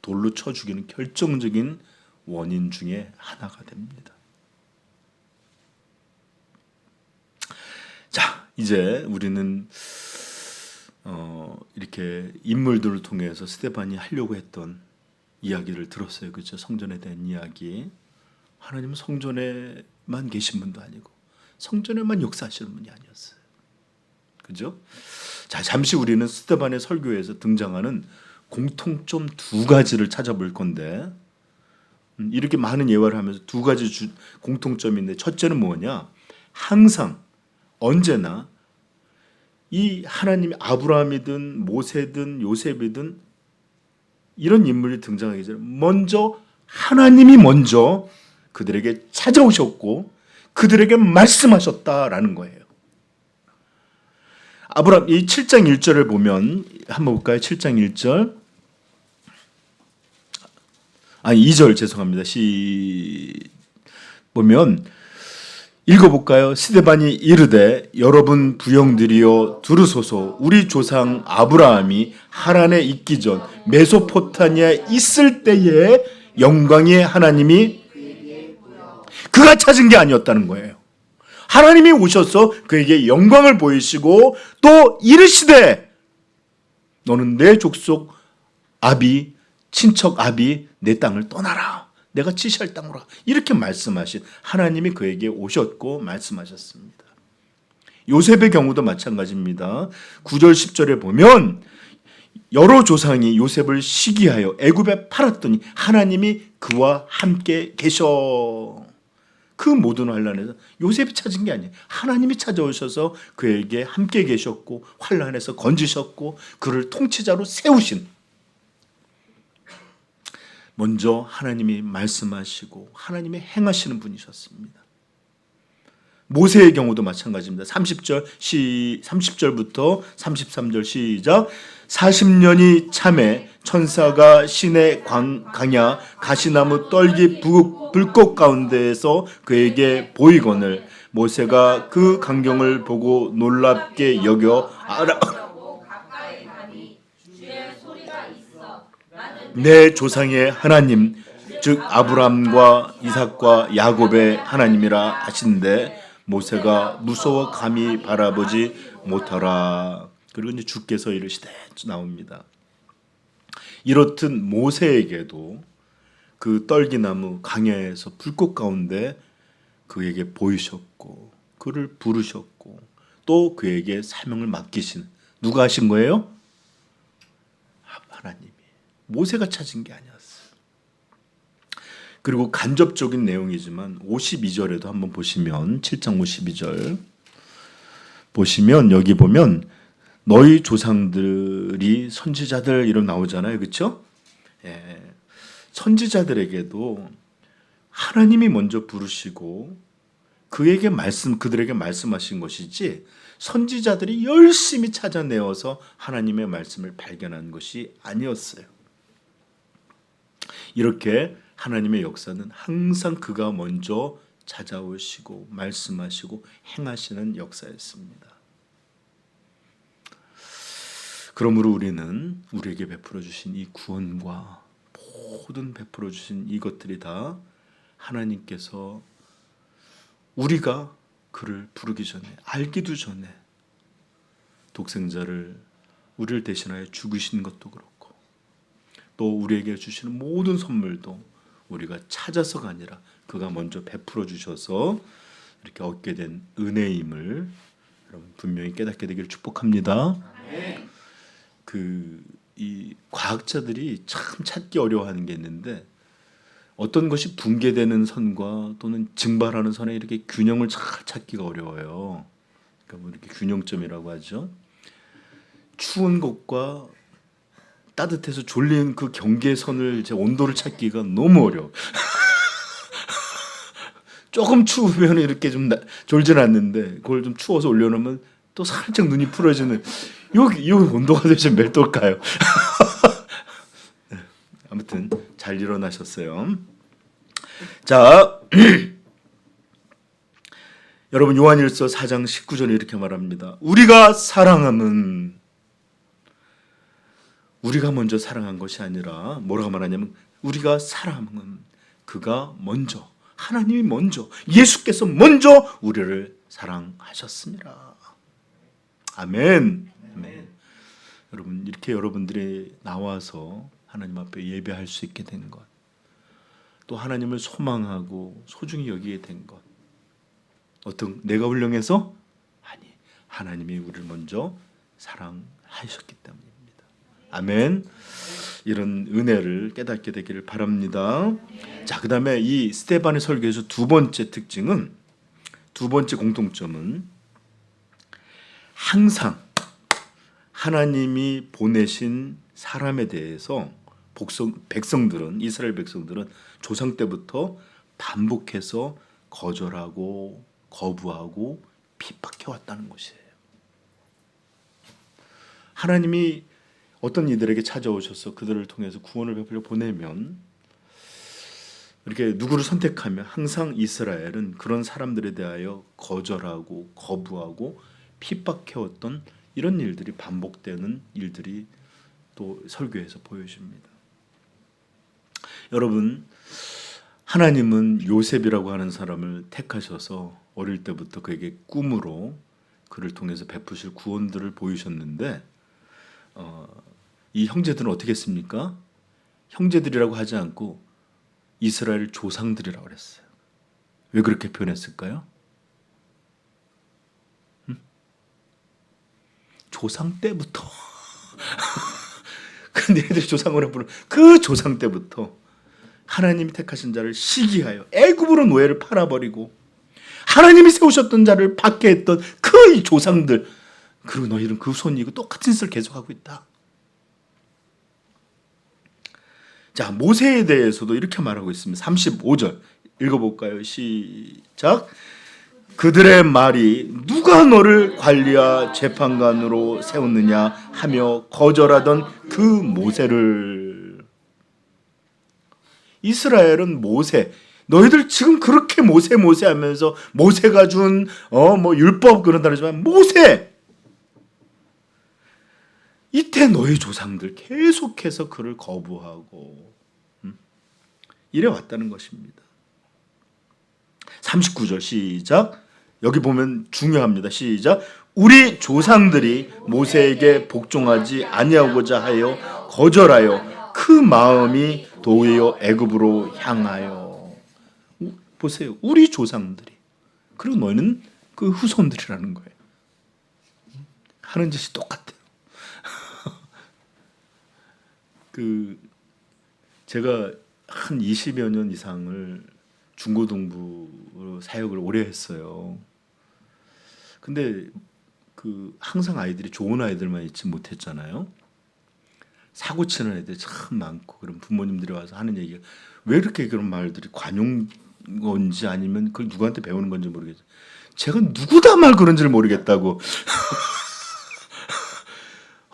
돌로 쳐 죽이는 결정적인 원인 중에 하나가 됩니다. 자, 이제 우리는 이렇게 인물들을 통해서 스데반이 하려고 했던 이야기를 들었어요. 그렇죠? 성전에 대한 이야기. 하나님은 성전에만 계신 분도 아니고 성전에만 역사하시는 분이 아니었어요. 그죠? 자, 잠시 우리는 스데반의 설교에서 등장하는 공통점 두 가지를 찾아볼 건데, 이렇게 많은 예화를 하면서 두 가지 공통점이 있는데, 첫째는 뭐냐? 항상 언제나 이 하나님이 아브라함이든 모세든 요셉이든 이런 인물이 등장하기 전에 먼저 하나님이 먼저 그들에게 찾아오셨고 그들에게 말씀하셨다라는 거예요. 아브라함 이 7장 1절을 보면 한번 볼까요? 7장 1절. 2절 죄송합니다. 보면 읽어볼까요? 스데반이 이르되 여러분 부영들이여 들으소서. 우리 조상 아브라함이 하란에 있기 전 메소포타미아에 있을 때에 영광의 하나님이 그가 찾은 게 아니었다는 거예요. 하나님이 오셔서 그에게 영광을 보이시고 또 이르시되 너는 내 족속 아비 친척 아비 내 땅을 떠나라. 내가 지시할 땅으로 이렇게 말씀하신 하나님이 그에게 오셨고 말씀하셨습니다. 요셉의 경우도 마찬가지입니다. 9절 10절에 보면 여러 조상이 요셉을 시기하여 애굽에 팔았더니 하나님이 그와 함께 계셔. 그 모든 환란에서 요셉이 찾은 게 아니에요. 하나님이 찾아오셔서 그에게 함께 계셨고 환란에서 건지셨고 그를 통치자로 세우신, 먼저 하나님이 말씀하시고 하나님이 행하시는 분이셨습니다. 모세의 경우도 마찬가지입니다. 30절부터 33절 시작. 40년이 참에 천사가 신의 강야 가시나무 떨기 불꽃 가운데에서 그에게 보이거늘 모세가 그 광경을 보고 놀랍게 여겨 내 조상의 하나님 즉 아브람과 이삭과 야곱의 하나님이라 하신데 모세가 무서워 감히 바라보지 못하라. 그리고 이제 주께서 이르시되 나옵니다. 이렇듯 모세에게도 그 떨기나무 강야에서 불꽃 가운데 그에게 보이셨고 그를 부르셨고 또 그에게 사명을 맡기신, 누가 하신 거예요? 하나님이. 모세가 찾은 게 아니었어요. 그리고 간접적인 내용이지만 52절에도 한번 보시면 7장 52절 보시면 여기 보면 너희 조상들이 선지자들 이런 나오잖아요. 그렇죠? 예. 선지자들에게도 하나님이 먼저 부르시고 그들에게 말씀하신 것이지 선지자들이 열심히 찾아내어서 하나님의 말씀을 발견한 것이 아니었어요. 이렇게 하나님의 역사는 항상 그가 먼저 찾아오시고 말씀하시고 행하시는 역사였습니다. 그러므로 우리는 우리에게 베풀어 주신 이 구원과 모든 베풀어 주신 이것들이 다 하나님께서 우리가 그를 부르기 전에, 알기도 전에 독생자를 우리를 대신하여 죽으신 것도 그렇고 또 우리에게 주시는 모든 선물도 우리가 찾아서가 아니라 그가 먼저 베풀어 주셔서 이렇게 얻게 된 은혜임을 여러분 분명히 깨닫게 되기를 축복합니다. 이 과학자들이 참 찾기 어려워하는 게 있는데 어떤 것이 붕괴되는 선과 또는 증발하는 선에 이렇게 균형을 잘 찾기가 어려워요. 그러니까 뭐 이렇게 균형점이라고 하죠. 추운 것과 따뜻해서 졸리는 그 경계선을 제 온도를 찾기가 너무 어려워. 조금 추우면 이렇게 좀 졸진 않는데 그걸 좀 추워서 올려놓으면 또 살짝 눈이 풀어지는 이 온도가 도대체 몇 도일까요? 아무튼 잘 일어나셨어요. 자, 여러분 요한일서 4장 19절에 이렇게 말합니다. 우리가 사랑함은 우리가 먼저 사랑한 것이 아니라 뭐라고 말하냐면 우리가 사랑함은 그가 먼저 하나님이 먼저 예수께서 먼저 우리를 사랑하셨습니다. 아멘. 아멘. 여러분 이렇게 여러분들이 나와서 하나님 앞에 예배할 수 있게 된 것, 또 하나님을 소망하고 소중히 여기게 된 것, 어떤 내가 훌륭해서? 아니, 하나님이 우리를 먼저 사랑하셨기 때문입니다. 아멘. 이런 은혜를 깨닫게 되기를 바랍니다. 자, 그 다음에 이 스데반의 설교에서 두 번째 특징은, 두 번째 공통점은 항상 하나님이 보내신 사람에 대해서 백성들은, 이스라엘 백성들은 조상 때부터 반복해서 거절하고 거부하고 핍박해 왔다는 것이에요. 하나님이 어떤 이들에게 찾아오셔서 그들을 통해서 구원을 베풀려 보내면, 이렇게 누구를 선택하면 항상 이스라엘은 그런 사람들에 대하여 거절하고 거부하고 핍박해왔던 이런 일들이 반복되는 일들이 또 설교에서 보여집니다. 여러분, 하나님은 요셉이라고 하는 사람을 택하셔서 어릴 때부터 그에게 꿈으로 그를 통해서 베푸실 구원들을 보이셨는데, 이 형제들은 어떻게 했습니까? 형제들이라고 하지 않고 이스라엘 조상들이라고 그랬어요. 왜 그렇게 표현했을까요? 조상 때부터 너희들이 조상으로 부르는 그 조상 때부터 하나님이 택하신 자를 시기하여 애굽으로 노예를 팔아버리고 하나님이 세우셨던 자를 받게 했던 그 조상들, 그리고 너희는 그 손이고 똑같은 짓을 계속하고 있다. 자, 모세에 대해서도 이렇게 말하고 있습니다. 35절 읽어볼까요? 시작. 그들의 말이 누가 너를 관리와 재판관으로 세웠느냐 하며 거절하던 그 모세를. 이스라엘은 모세, 너희들 지금 그렇게 모세 하면서 모세가 준 율법 그런다지만 모세, 이때 너희 조상들 계속해서 그를 거부하고 이래 왔다는 것입니다. 39절 시작. 여기 보면 중요합니다. 시작. 우리 조상들이 모세에게 복종하지 아니하고자 하여 거절하여 그 마음이 도리어 애굽으로 향하여. 보세요. 우리 조상들이, 그리고 너희는 그 후손들이라는 거예요. 하는 짓이 똑같아요. 제가 한 20여 년 이상을 중고등부 사역을 오래 했어요. 근데 항상 아이들이 좋은 아이들만 있지 못했잖아요. 사고 치는 애들이 참 많고, 그런 부모님들이 와서 하는 얘기가 왜 이렇게 그런 말들이 관용 건지 아니면 그걸 누구한테 배우는 건지 모르겠어요. 제가 누구다 말 그런지를 모르겠다고.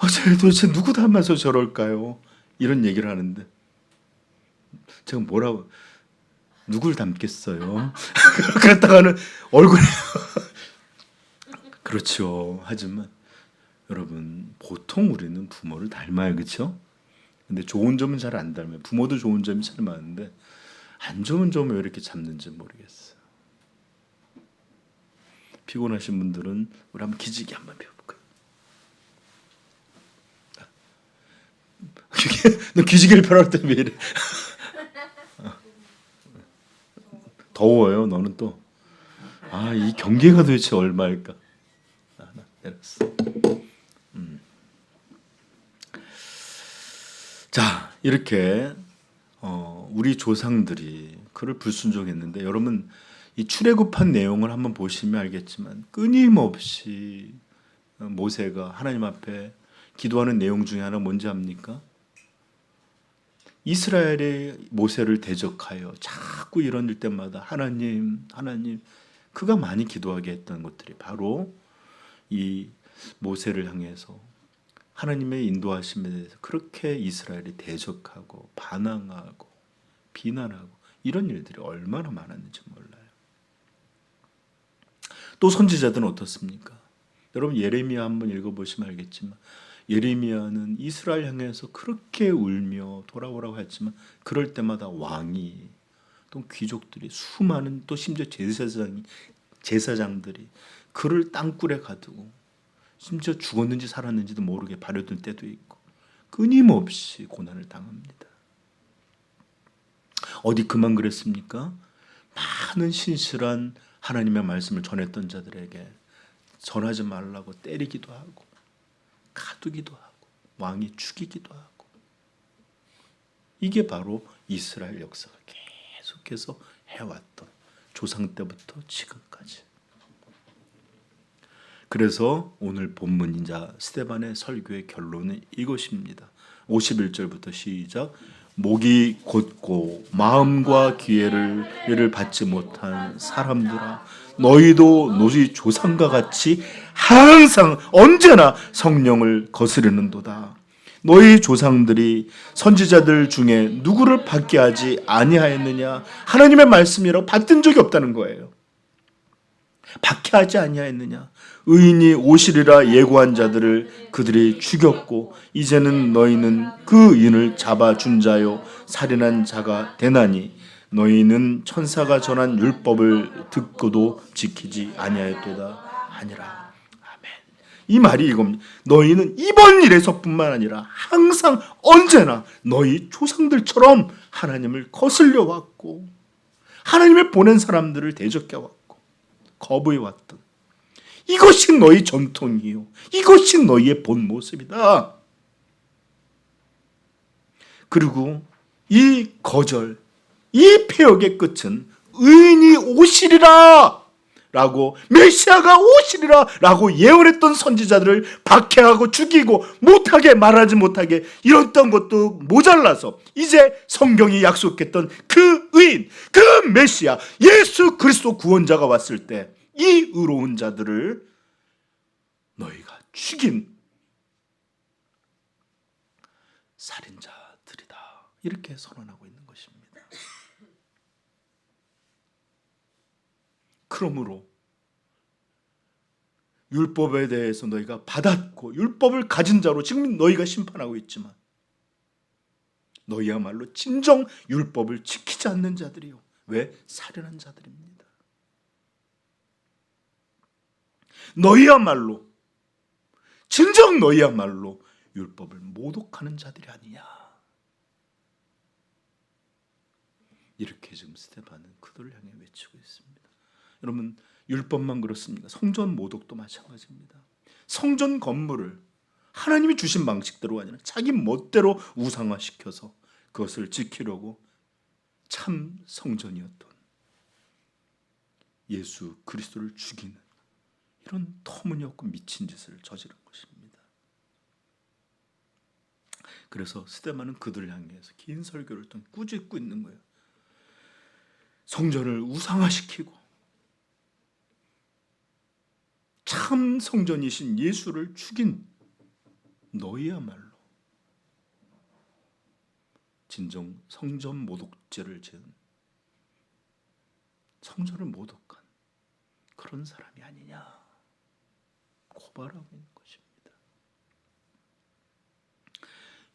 제가 도대체 누구 닮아서 저럴까요? 이런 얘기를 하는데 제가 뭐라고, 누굴 닮겠어요? 그랬다가는 얼굴에 그렇죠. 하지만 여러분, 보통 우리는 부모를 닮아요, 그렇죠? 근데 좋은 점은 잘 안 닮아요. 부모도 좋은 점이 참 많은데 안 좋은 점을 왜 이렇게 잡는지 모르겠어요. 피곤하신 분들은 우리 한번 기지개 한번 배워볼까요? 너 기지개를 펴할 때 왜 이래? 더워요. 너는 또. 이 경계가 도대체 얼마일까? 내렸어. 자, 이렇게 우리 조상들이 그를 불순종했는데 여러분 이 출애굽한 내용을 한번 보시면 알겠지만 끊임없이 모세가 하나님 앞에 기도하는 내용 중에 하나 뭔지 압니까? 이스라엘의 모세를 대적하여 자꾸 이런 일 때마다 하나님, 하나님, 그가 많이 기도하게 했던 것들이 바로 이 모세를 향해서 하나님의 인도하심에 대해서 그렇게 이스라엘이 대적하고 반항하고 비난하고 이런 일들이 얼마나 많았는지 몰라요. 또 선지자들은 어떻습니까? 여러분 예레미야 한번 읽어보시면 알겠지만 예레미야는 이스라엘 향해서 그렇게 울며 돌아오라고 했지만 그럴 때마다 왕이 또 귀족들이 수많은 또 심지어 제사장들이 그를 땅굴에 가두고 심지어 죽었는지 살았는지도 모르게 버려둔 때도 있고 끊임없이 고난을 당합니다. 어디 그만 그랬습니까? 많은 신실한 하나님의 말씀을 전했던 자들에게 전하지 말라고 때리기도 하고 가두기도 하고 왕이 죽이기도 하고 이게 바로 이스라엘 역사가 계속해서 해왔던 조상 때부터 지금까지. 그래서 오늘 본문이자 스데반의 설교의 결론은 이것입니다. 51절부터 시작. 목이 곧고 마음과 기회를 받지 못한 사람들아 너희도 너희 조상과 같이 항상 언제나 성령을 거스르는도다. 너희 조상들이 선지자들 중에 누구를 받게 하지 아니하였느냐? 하나님의 말씀이라고 받은 적이 없다는 거예요. 받게 하지 아니하였느냐? 의인이 오시리라 예고한 자들을 그들이 죽였고 이제는 너희는 그 의인을 잡아준 자요 살인한 자가 되나니 너희는 천사가 전한 율법을 듣고도 지키지 아니하였도다 하니라. 아멘. 이 말이 이겁니다. 너희는 이번 일에서뿐만 아니라 항상 언제나 너희 조상들처럼 하나님을 거슬려 왔고 하나님의 보낸 사람들을 대적해 왔고 거부해 왔던 이것이 너희 전통이요. 이것이 너희의 본 모습이다. 그리고 이 거절, 이 폐역의 끝은 의인이 오시리라 라고 메시아가 오시리라 라고 예언했던 선지자들을 박해하고 죽이고 못하게 말하지 못하게 이랬던 것도 모자라서 이제 성경이 약속했던 그 의인, 그 메시아 예수 그리스도 구원자가 왔을 때 이 의로운 자들을 너희가 죽인 살인자들이다. 이렇게 선언하고 있는 것입니다. 그러므로 율법에 대해서 너희가 받았고 율법을 가진 자로 지금 너희가 심판하고 있지만 너희야말로 진정 율법을 지키지 않는 자들이요. 왜? 살인한 자들입니다. 너희야말로 진정 너희야말로 율법을 모독하는 자들이 아니냐. 이렇게 지금 스데반은 그들을 향해 외치고 있습니다. 여러분 율법만 그렇습니까? 성전 모독도 마찬가지입니다. 성전 건물을 하나님이 주신 방식대로 아니라 자기 멋대로 우상화시켜서 그것을 지키려고 참 성전이었던 예수 그리스도를 죽이는 이런 터무니없고 미친 짓을 저지른 것입니다. 그래서 스데반은 그들을 향해서 긴 설교를 또 꾸짖고 있는 거예요. 성전을 우상화시키고 참 성전이신 예수를 죽인 너희야말로 진정 성전 모독죄를 지은 성전을 모독한 그런 사람이 아니냐 고발하고 있는 것입니다.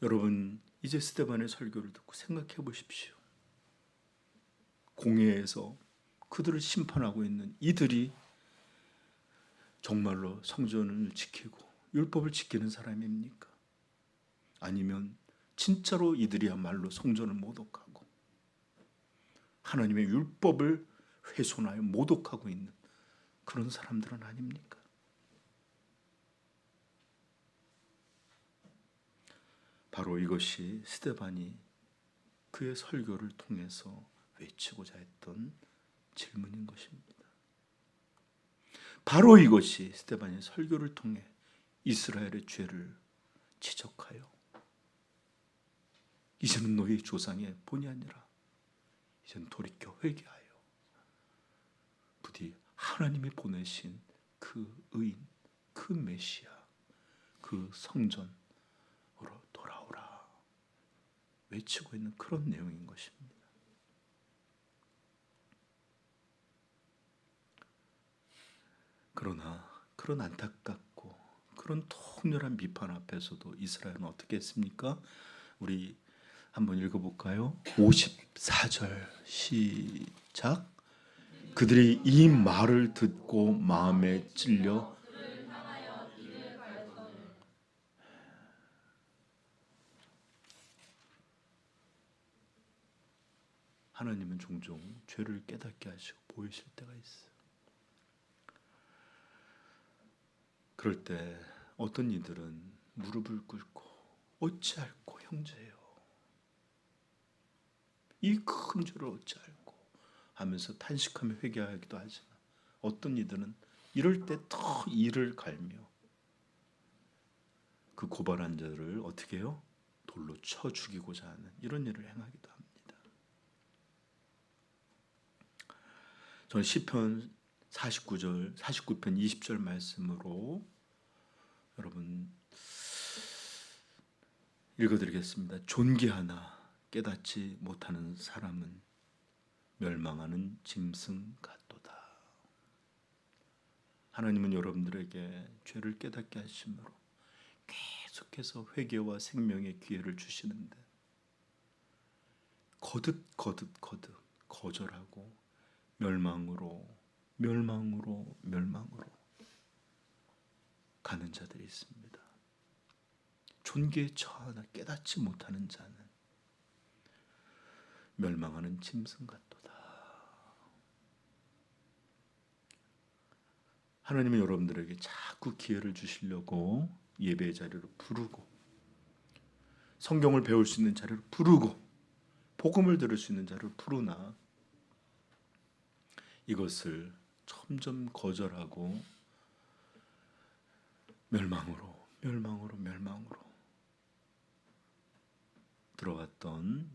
여러분 이제 스데반의 설교를 듣고 생각해 보십시오. 공회에서 그들을 심판하고 있는 이들이 정말로 성전을 지키고 율법을 지키는 사람입니까? 아니면 진짜로 이들이야말로 성전을 모독하고 하나님의 율법을 훼손하여 모독하고 있는 그런 사람들은 아닙니까? 바로 이것이 스데반이 그의 설교를 통해서 외치고자 했던 질문인 것입니다. 바로 이것이 스데반의 설교를 통해 이스라엘의 죄를 지적하여 이제는 너희 조상의 본이 아니라 이제는 돌이켜 회개하여 부디 하나님이 보내신 그 의인, 그 메시아, 그 성전으로 돌아오라 외치고 있는 그런 내용인 것입니다. 그러나 그런 안타깝고 그런 통렬한 비판 앞에서도 이스라엘은 어떻게 했습니까? 우리 한번 읽어볼까요? 54절 시작. 그들이 이 말을 듣고 마음에 찔려 하나님은 종종 죄를 깨닫게 하시고 보이실 때가 있어요. 그럴 때 어떤 이들은 무릎을 꿇고 어찌할꼬 형제요, 이 큰 죄를 어찌할꼬 하면서 탄식하며 회개하기도 하지만 어떤 이들은 이럴 때 더 이를 갈며 그 고발한 자를 어떻게 해요? 돌로 쳐 죽이고자 하는 이런 일을 행하기도 합니다. 저는 시편 49편 20절 말씀으로 여러분 읽어드리겠습니다. 존귀하나 깨닫지 못하는 사람은 멸망하는 짐승 같도다. 하나님은 여러분들에게 죄를 깨닫게 하심으로 계속해서 회개와 생명의 기회를 주시는데 거듭 거절하고 멸망으로 가는 자들이 있습니다. 존귀에 처하나 깨닫지 못하는 자는 멸망하는 짐승 같도다. 하나님은 여러분들에게 자꾸 기회를 주시려고 예배의 자리로 부르고 성경을 배울 수 있는 자리로 부르고 복음을 들을 수 있는 자리로 부르나 이것을 점점 거절하고 멸망으로 들어갔던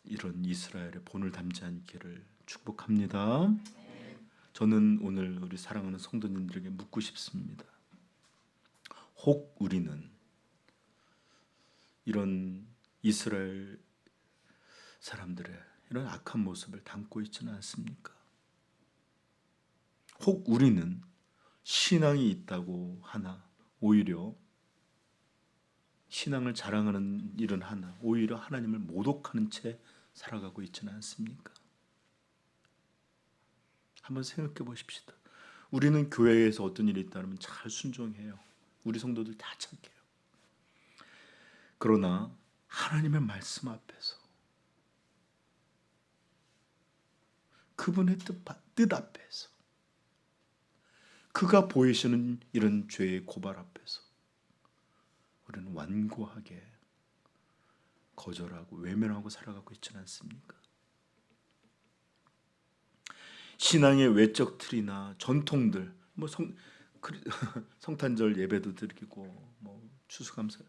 이런 이스라엘의 본을 담지 않기를 축복합니다. 저는 오늘 우리 사랑하는 성도님들에게 묻고 싶습니다. 혹 우리는 이런 이스라엘 사람들의 이런 악한 모습을 담고 있지는 않습니까? 혹 우리는 신앙이 있다고 하나 오히려 신앙을 자랑하는 일은 하나 오히려 하나님을 모독하는 채 살아가고 있지는 않습니까? 한번 생각해 보십시다. 우리는 교회에서 어떤 일이 있다면 잘 순종해요. 우리 성도들 다 착해요. 그러나 하나님의 말씀 앞에서 그분의 뜻 앞에서 그가 보이시는 이런 죄의 고발 앞에서 우리는 완고하게 거절하고 외면하고 살아가고 있지는 않습니까? 신앙의 외적 틀이나 전통들, 성탄절 예배도 드리고 추수감사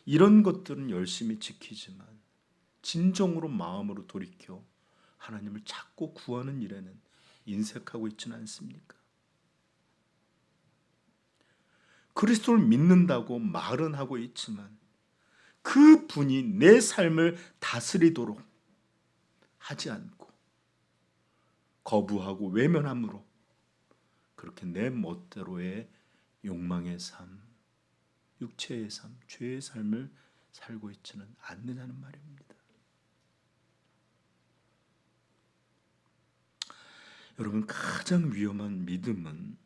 이런 것들은 열심히 지키지만 진정으로 마음으로 돌이켜 하나님을 찾고 구하는 일에는 인색하고 있지는 않습니까? 그리스도를 믿는다고 말은 하고 있지만 그 분이 내 삶을 다스리도록 하지 않고 거부하고 외면함으로 그렇게 내 멋대로의 욕망의 삶, 육체의 삶, 죄의 삶을 살고 있지는 않느냐는 말입니다. 여러분, 가장 위험한 믿음은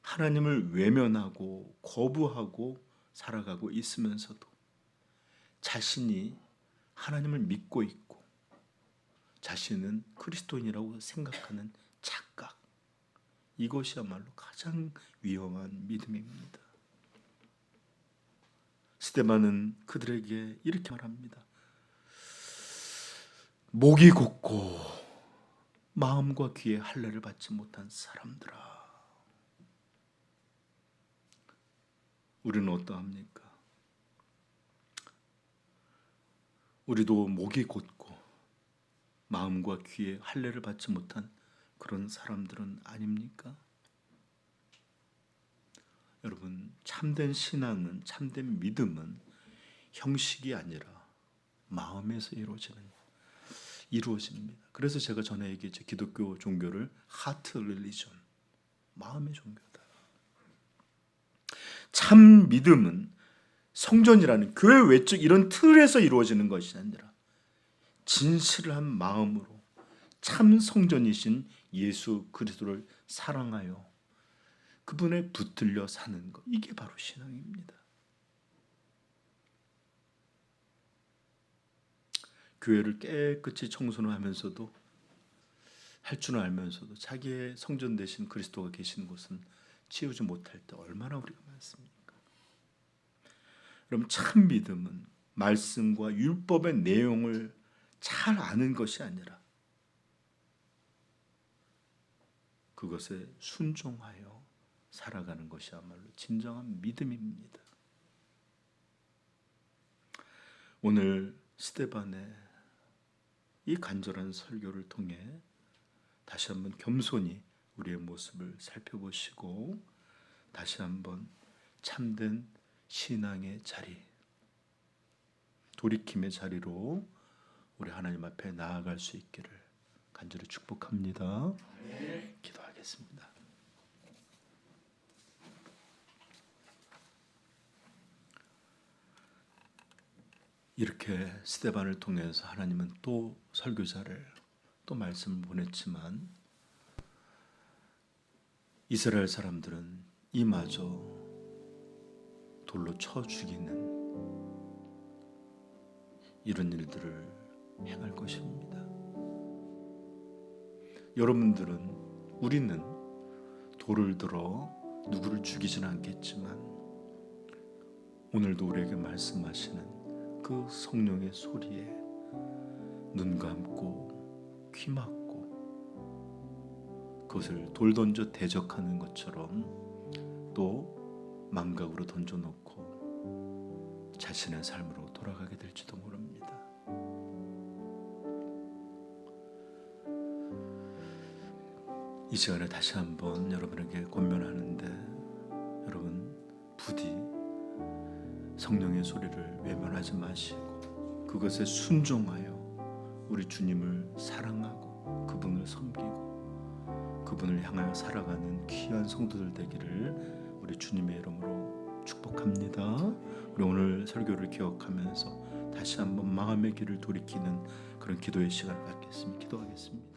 하나님을 외면하고 거부하고 살아가고 있으면서도 자신이 하나님을 믿고 있고 자신은 그리스도인이라고 생각하는 착각, 이것이야말로 가장 위험한 믿음입니다. 스데반은 그들에게 이렇게 말합니다. 목이 곧고 마음과 귀에 할례를 받지 못한 사람들아, 우리는 어떠합니까? 우리도 목이 곧고 마음과 귀에 할례를 받지 못한 그런 사람들은 아닙니까? 여러분, 참된 신앙은, 참된 믿음은 형식이 아니라 마음에서 이루어집니다. 그래서 제가 전에 얘기했죠. 기독교 종교를 하트 릴리전, 마음의 종교다. 참 믿음은 성전이라는 교회 외적 이런 틀에서 이루어지는 것이 아니라 진실한 마음으로 참 성전이신 예수 그리스도를 사랑하여 그분에 붙들려 사는 것, 이게 바로 신앙입니다. 교회를 깨끗이 청소를 하면서도, 할 줄 알면서도 자기의 성전 되신 그리스도가 계신 곳은 치우지 못할 때 얼마나 우리가 많습니까? 여러분, 참 믿음은 말씀과 율법의 내용을 잘 아는 것이 아니라 그것에 순종하여 살아가는 것이야말로 진정한 믿음입니다. 오늘 스데반의 이 간절한 설교를 통해 다시 한번 겸손히 우리의 모습을 살펴보시고 다시 한번 참된 신앙의 자리, 돌이킴의 자리로 우리 하나님 앞에 나아갈 수 있기를 간절히 축복합니다. 기도하겠습니다. 이렇게 스데반을 통해서 하나님은 또 설교자를, 또 말씀을 보냈지만 이스라엘 사람들은 이마저 돌로 쳐 죽이는 이런 일들을 행할 것입니다. 여러분들은, 우리는 돌을 들어 누구를 죽이지는 않겠지만 오늘도 우리에게 말씀하시는 그 성령의 소리에 눈 감고 귀 막고 그것을 돌 던져 대적하는 것처럼 또 망각으로 던져놓고 자신의 삶으로 돌아가게 될지도 모릅니다. 이 시간에 다시 한번 여러분에게 권면하는데, 여러분 부디 성령의 소리를 외면하지 마시고 그것에 순종하여 우리 주님을 사랑하고 그분을 섬기고 그분을 향하여 살아가는 귀한 성도들 되기를 우리 주님의 이름으로 축복합니다. 우리 오늘 설교를 기억하면서 다시 한번 마음의 길을 돌이키는 그런 기도의 시간을 갖겠습니다. 기도하겠습니다.